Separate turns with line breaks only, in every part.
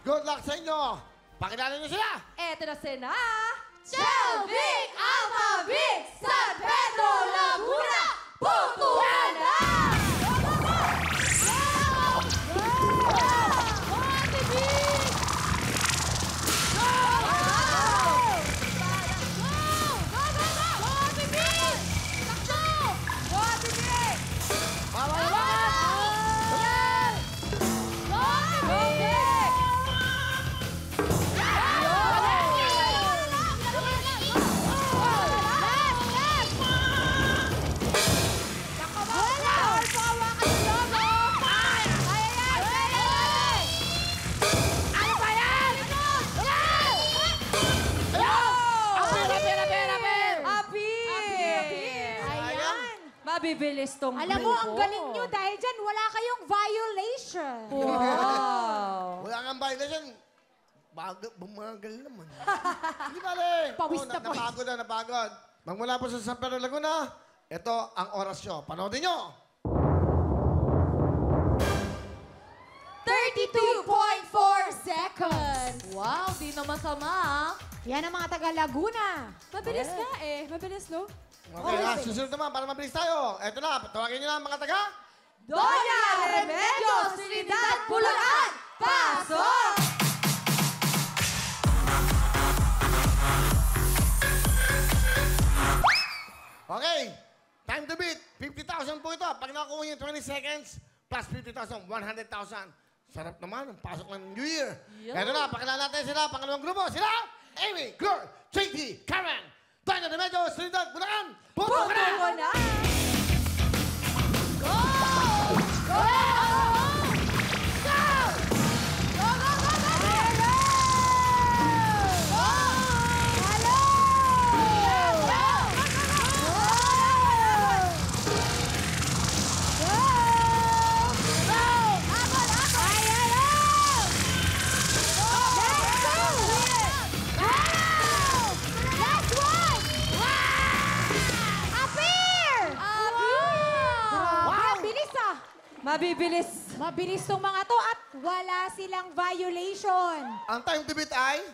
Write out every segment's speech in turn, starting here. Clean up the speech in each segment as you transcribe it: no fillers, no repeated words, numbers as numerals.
Good luck sa inyo. Pakilala niyo sila.
Eto na sila.
Chelvic Alpha Vic San Pedro Laguna Putuan na!
Mabibilis tong
Alam mo, ang galing nyo dahil dyan, wala kayong violation.
Wow.
Wala kang violation. Bumagal naman. Hindi bale.
Pawis na pawis.
Napagod na, napagod. Magmula po sa San Pedro Laguna, ito ang oras nyo. Panoodin nyo.
32.4 seconds.
Wow, di naman sama.
Yan ang mga taga Laguna.
Mabilis nga eh. Mabilis, no?
Okay, susunod naman para mabilis tayo. Ito na, tawagin nyo na ang mga taga.
Doña Remedios Trinidad Bulacan! Pasok!
Okay, time to beat. 50,000 po ito. Pag nakuha nyo 20 seconds, plus 50,000, 100,000. Sarap naman ang pasok ng New Year. Ito na, pakilala natin sila. Pangalawang grupo, sila Amy, Glory, JT, Karen, Doña Remedios Trinidad Bulacan. Puto ka na!
Puto na!
Go! Go! Go! Go! Go! Go! Go! Go! Hello!
Mabibilis.
Mabilis tong mga to at wala silang violation.
Ang time to beat ay
32.4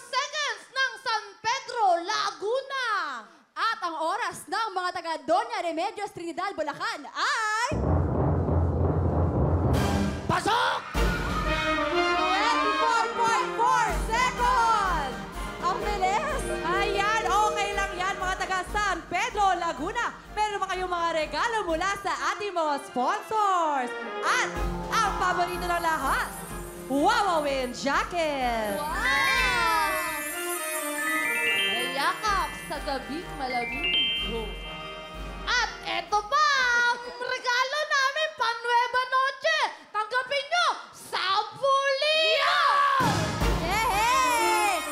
seconds ng San Pedro, Laguna.
At ang oras ng mga taga Doña Remedios Trinidad Bulacan ay...
pasok!
24.4 seconds! Ang bilis! Ayan, okay lang yan mga taga San Pedro, Laguna. Meron ba kayong mga regalo mula sa ating mga sponsors? At ang paborito ng lahat, Wawawin Jacket!
Wow!
Yakap sa gabing malamig.
At eto pa ang regalo namin pang Nueva Noche. Tanggapin nyo, 10,000!
Hey!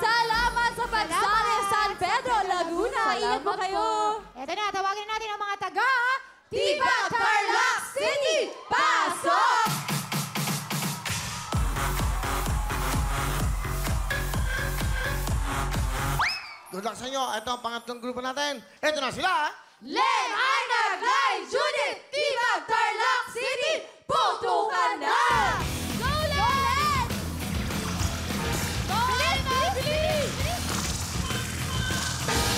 Salamat sa pagsali San Pedro, Laguna. Ingat po kayo.
Eto na, tawagin natin ang mga taga...
Tibag, Tarlac City, pasok!
Good luck sa inyo. Ito ang pangatlong grupo natin. Ito na sila.
Len, Aina, Glay, Judith, Tibag, Tarlac City, putukan na!
Go, Len! Go, Len! Bilis!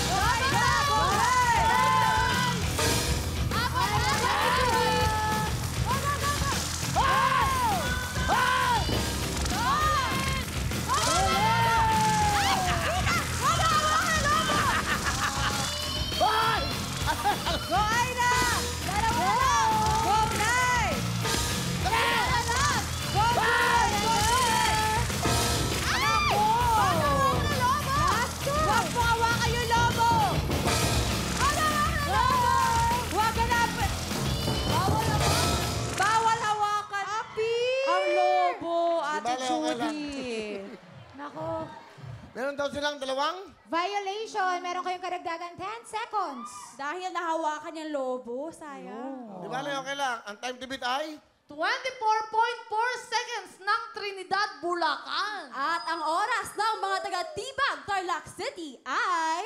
Go, Len! Go, Len! Ako na! Go, go, go, go!
Go, Aina! Dalawa! Go, Glay! Go, Glay! Go, Glay! Huwag mo hawakan yung lobo! Huwag hanapin! Bawal hawakan! Ang lobo, Ate
Di bale, okay lang.
Judy.
Nako.
Meron daw silang dalawang.
Violation. Meron kayong karagdagan 10 seconds.
Dahil nahawakan yung lobo, sayang.
Di bale, okay lang. Ang time to beat ay
24.4 seconds ng Trinidad, Bulacan.
At ang oras ng mga taga-Tibag, Tarlac City ay...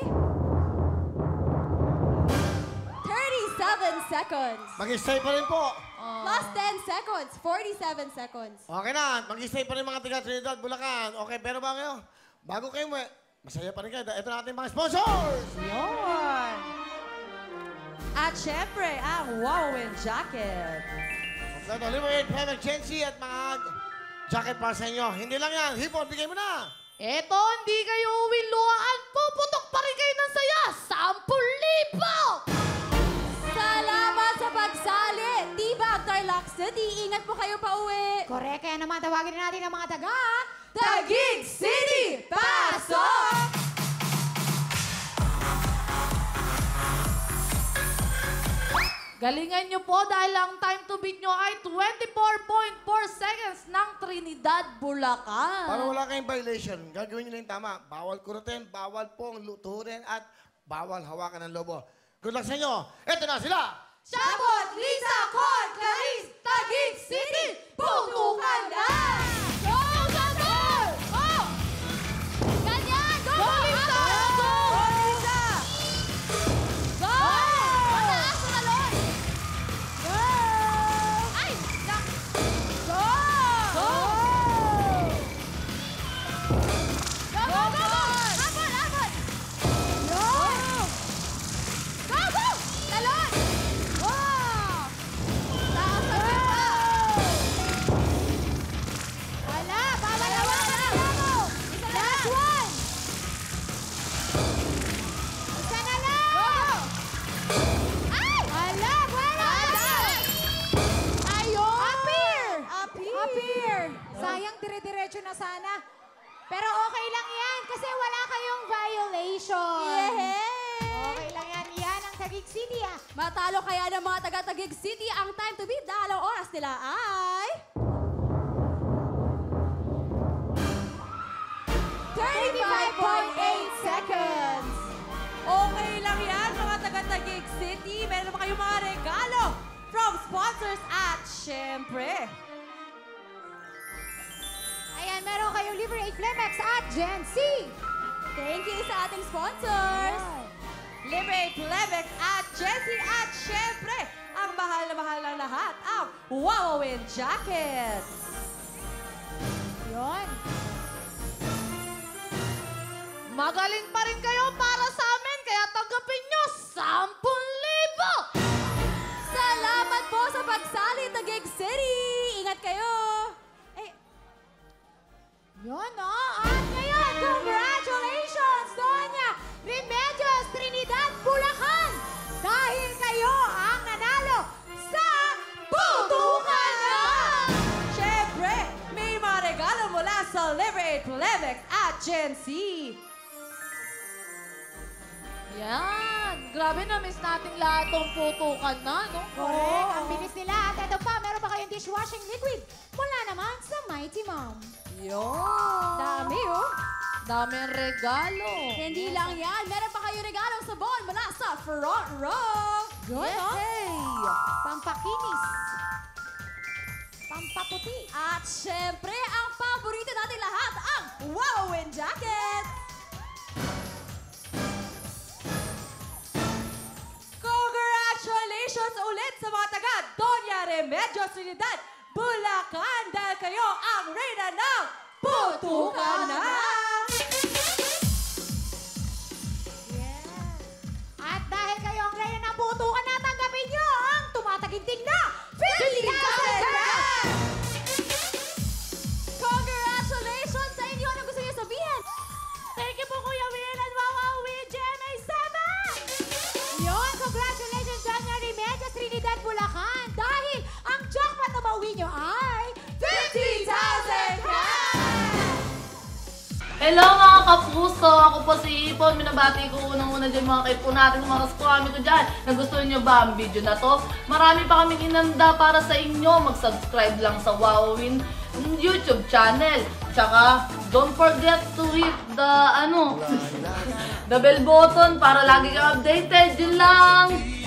37 seconds.
mag-stay pa rin po.
Plus 10 seconds. 47 seconds.
Okay na, mag-stay pa rin mga taga Trinidad, Bulacan. Okay, pero ba kayo? Bago kayo umuwi, masaya pa rin kayo. Ito na ating mga sponsors!
Yun! At syempre, ang Wowin Jacket.
Okay, ito, Liberate, Private Agency at mga jacket para sa inyo. Hindi lang yan. Hipon, bigay mo na!
Eto, hindi kayo uwing luhaan. Puputok pa rin kayo ng saya. 10,000!
Salamat sa pagsali! Tibag, Tarlac City. Ingat po kayo pa uwi.
Correct, kaya naman tawagin na natin ang mga taga.
Taguig City! Pasok!
Galingan nyo po dahil ang time to beat nyo ay 24.4 seconds ng Trinidad, Bulacan.
Para wala kayong violation, gagawin nyo na yung tama. Bawal kurutin, bawal pong luturin, at bawal hawakan ng lobo. Good luck sa inyo! Ito na sila!
Shabot, Lisa, Con, Clarice, Taguig City! Putukan na! Go, go, go! Go! Ganyan! Go!
Go, Lisa!
Go! Go, Lisa! Go! Mataas sa talon! Go! Ay! Nak! Go! Go! Go, go, go! Habol, habol! Go! Go, go! Talon! Wow! Taas sa gitna! Wala! Bawal hawakan! Isa na lang! Last one! Isa na lang! Go! Ay! Wala! Wala! Ayun! Appear!
Appear! Sayang, dire-diretso na sana. Pero okay lang yan kasi wala kayong violation.
Yehey!
Okay lang yan. Yan ang Taguig City ah.
Matalo kaya ng mga taga-Taguig City ang time to beat dahil ang oras nila ay... 35.8 seconds! Okay lang yan mga taga-Taguig City. Meron naman kayong mga regalo from sponsors at syempre...
Ayan, meron kayong Liberate Flemex at Gen C.
Thank you sa ating sponsors! Liberate Plebex at Jessie at syempre, ang mahal na mahal ng lahat, ang Wowin Jacket!
Yun.
Magaling pa rin kayo para sa amin, kaya tanggapin nyo 10,000!
Salamat po sa pagsali, Taguig City! Ingat kayo! Eh,
Yun, no? At ngayon, congratulations, Doña Remedios Trinidad, Bulacan! Dahil kayo ang nanalo sa Putukan na!
syempre, may mga regalo mula sa Liberate Plebex at Gen C.
Yan! Grabe na, miss natin lahat tong putukan na, no?
Correct, ang bilis nila. At ito pa, meron pa kayong dishwashing liquid mula naman sa Mighty Mom.
Yun!
Dami, oh!
Daming regalo.
Hindi lang yan, meron pa kayo regalong sabon mula sa Front Row!
Yun, no? Pampakinis. Pampaputi.
At syempre, ang paborito natin lahat, ang Wowin Jacket! Congratulations ulit sa mga taga Doña Remedios Trinidad, Bulacan, dahil kayo ang reyna ng Putukan na!
At dahil kayo ang reyna ng putukan na, tanggapin nyo ang tumataginting na
50,000
50,000!
Congratulations sa inyo! Ano gusto niyo sabihin?
Thank you po, Kuya Will and Wawa Will GMA7!
Yun, congratulations Doña Remedios Trinidad, Bulacan! Dahil ang jackpot na mauwi nyo ay
50,000
Hello mga kapuso! Ako po si Ipon. Minabati ko unang-una dyan mga kaipo natin, mga kaskwami ko dyan. Nagustuhan nyo ba ang video na to? Marami pa kaming inanda para sa inyo. Mag-subscribe lang sa Wowin YouTube channel. Tsaka, don't forget to hit the, the bell button para lagi kang updated. Yun lang!